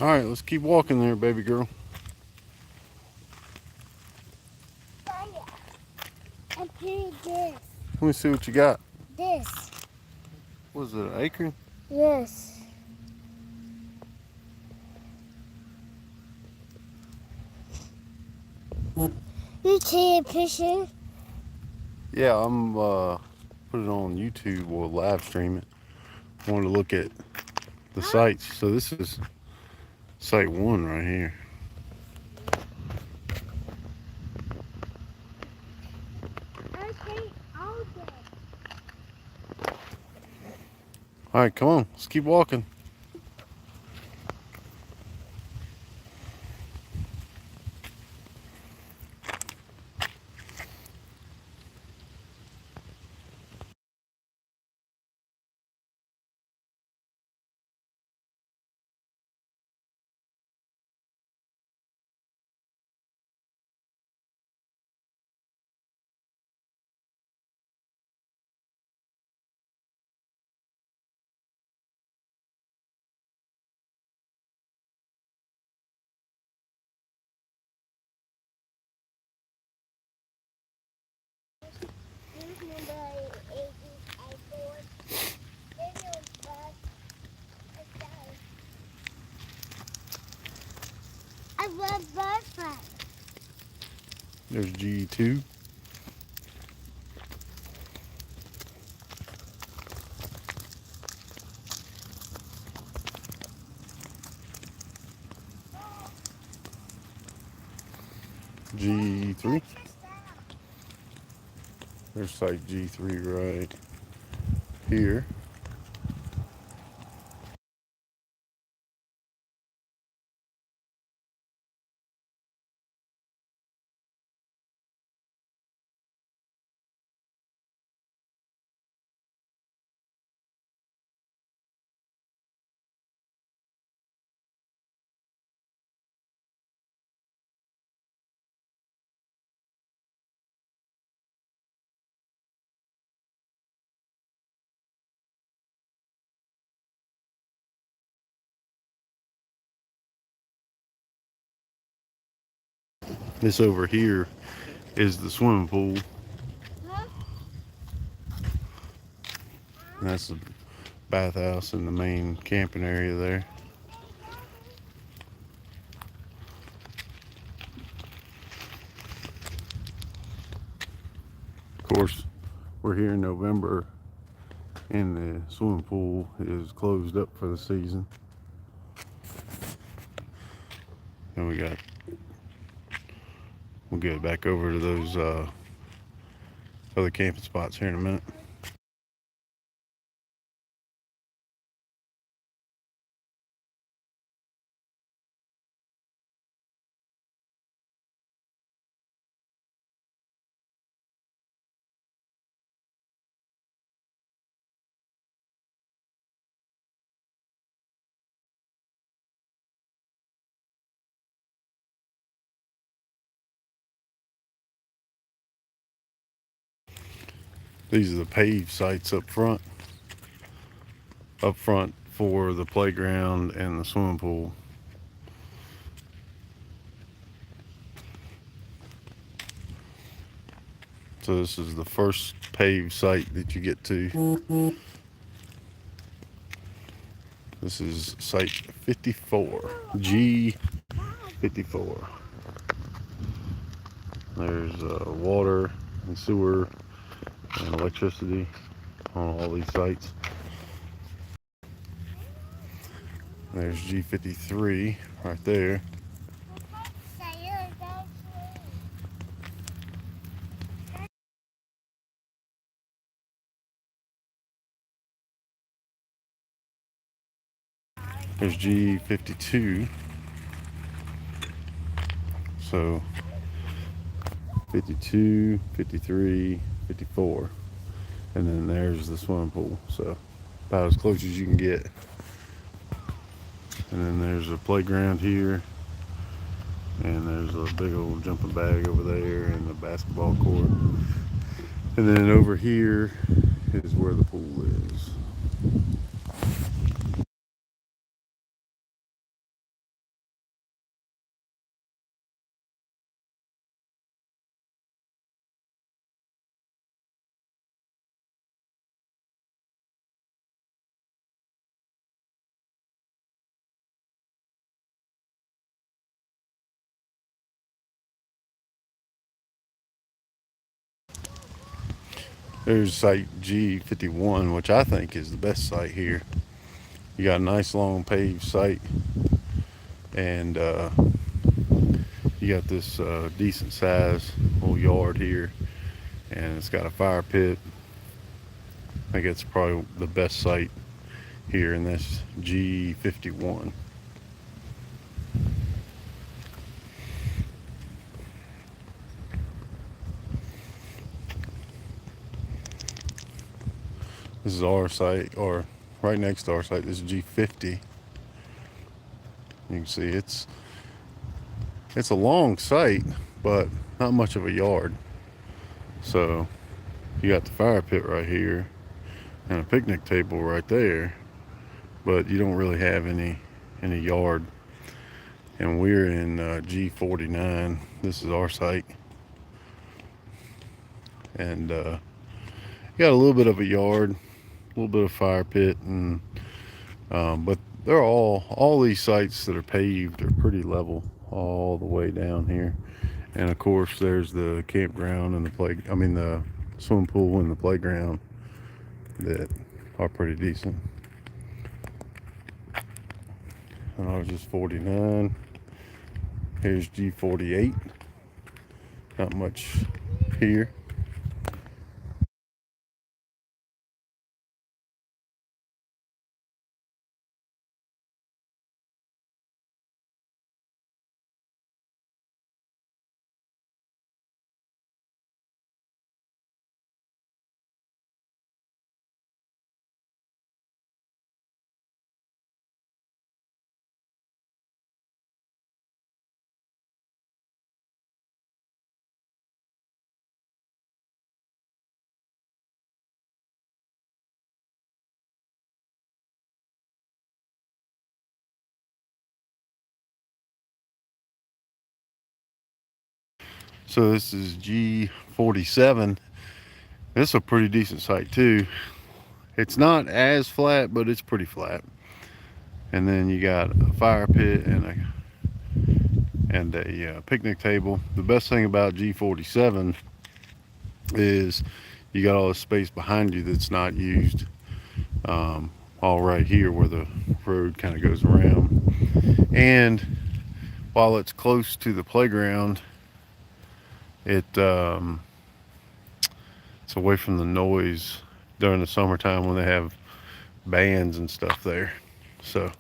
All right, let's keep walking there, baby girl. I'm putting this. Let me see what you got. This. Was it an acorn? Yes. You take a picture? Yeah, I'm put it on YouTube or live stream it. I want to look at the sites. So this is site one right here. Okay, all day. All right, come on, let's keep walking. I love butterfly. There's G2. G3. There's site G3 right here. This over here is the swimming pool. And that's the bathhouse and the main camping area there. Of course, we're here in November and the swimming pool is closed up for the season. And we'll get back over to those other camping spots here in a minute. These are the paved sites up front for the playground and the swimming pool. So this is the first paved site that you get to. This is site 54, G54. There's water and sewer and electricity on all these sites. There's G53 right there. There's G52. So 52, 53, 54. And then there's the swimming pool. So about as close as you can get. And then there's a playground here. And there's a big old jumping bag over there and the basketball court. And then over here is where the pool is. There's site G51, which I think is the best site here. You got a nice long paved site, and you got this decent size little yard here, and it's got a fire pit. I think it's probably the best site here in this G51. This is our site, or right next to our site. This is G50. You can see it's a long site, but not much of a yard. So you got the fire pit right here and a picnic table right there, but you don't really have any yard. And we're in G49. This is our site, and got a little bit of a yard, a little bit of fire pit, and but they're all these sites that are paved are pretty level all the way down here. And of course, there's the campground and the swimming pool and the playground that are pretty decent. And I was just 49. Here's G48. Not much here. So this is G47. This is a pretty decent site too. It's not as flat, but it's pretty flat. And then you got a fire pit and a picnic table. The best thing about G47 is you got all the space behind you that's not used. All right here where the road kind of goes around. And while it's close to the playground, it's away from the noise during the summertime when they have bands and stuff there. So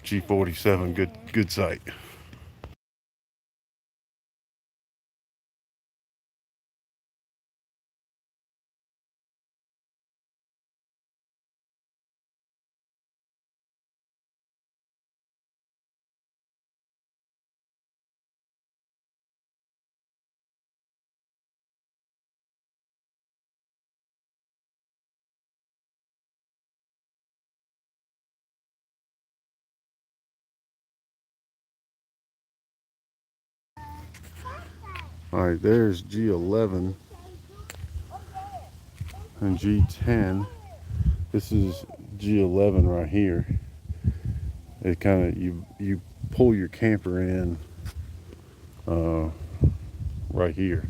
G47, good site. All right, there's G11 and G10. This is G11 right here. It kind of you pull your camper in right here,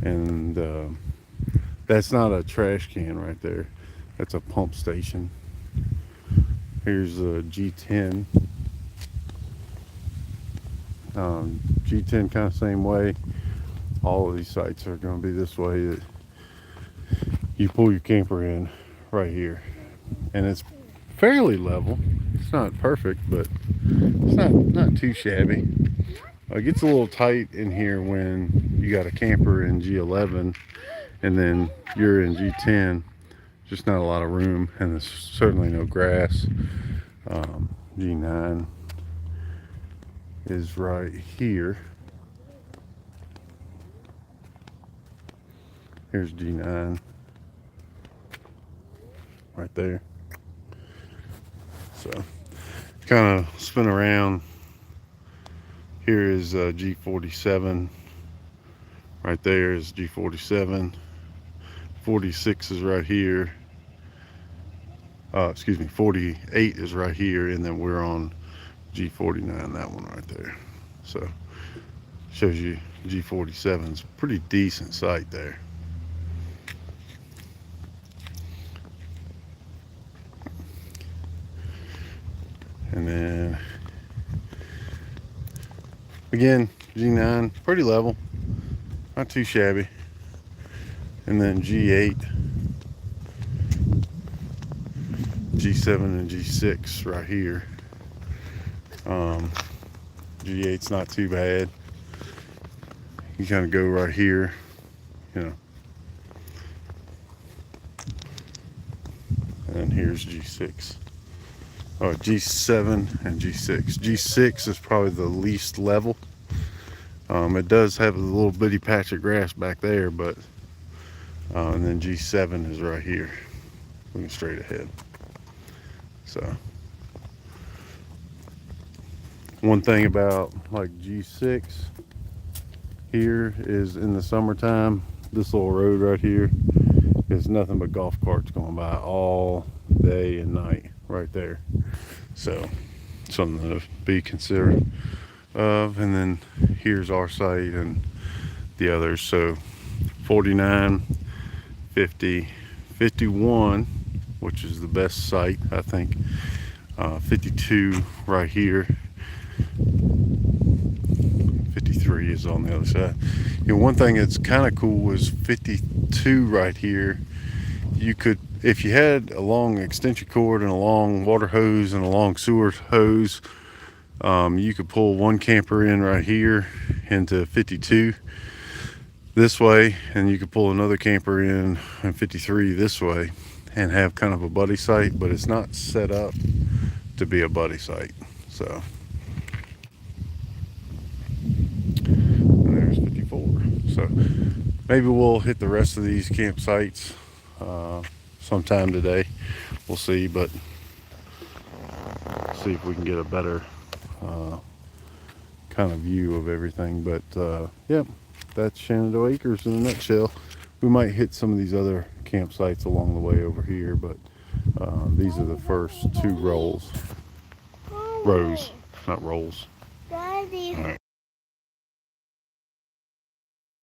and that's not a trash can right there. That's a pump station. Here's a G10. G10 kind of same way. All of these sites are going to be this way. That you pull your camper in right here, and it's fairly level. It's not perfect, but it's not too shabby. It gets a little tight in here when you got a camper in G11 and then you're in G10. Just not a lot of room, and there's certainly no grass. G9 is right here. Here's G9 right there. So kind of spin around. Here is G47. Right there is G47. 46 is right here. Excuse me, 48 is right here, and then we're on G49, that one right there. So shows you G47's pretty decent site there. And then again, G9, pretty level, not too shabby. And then G8, G7, and G6 right here. G8's not too bad. You kind of go right here, you know. And here's G6. Oh, G7 and G6. G6 is probably the least level. It does have a little bitty patch of grass back there, but and then G7 is right here, looking straight ahead. So one thing about like G6 here is in the summertime, this little road right here is nothing but golf carts going by all day and night right there. So something to be considerate of. And then here's our site and the others. So 49, 50, 51, which is the best site, I think. 52 right here. 53 is on the other side. You know, one thing that's kind of cool is 52 right here. You could, if you had a long extension cord and a long water hose and a long sewer hose, you could pull one camper in right here into 52 this way, and you could pull another camper in 53 this way and have kind of a buddy site, but it's not set up to be a buddy site. So and there's 54. So maybe we'll hit the rest of these campsites sometime today. We'll see, but see if we can get a better kind of view of everything. But yeah, that's Shenandoah Acres in a nutshell. We might hit some of these other campsites along the way over here, but these are the first two rows, not rolls.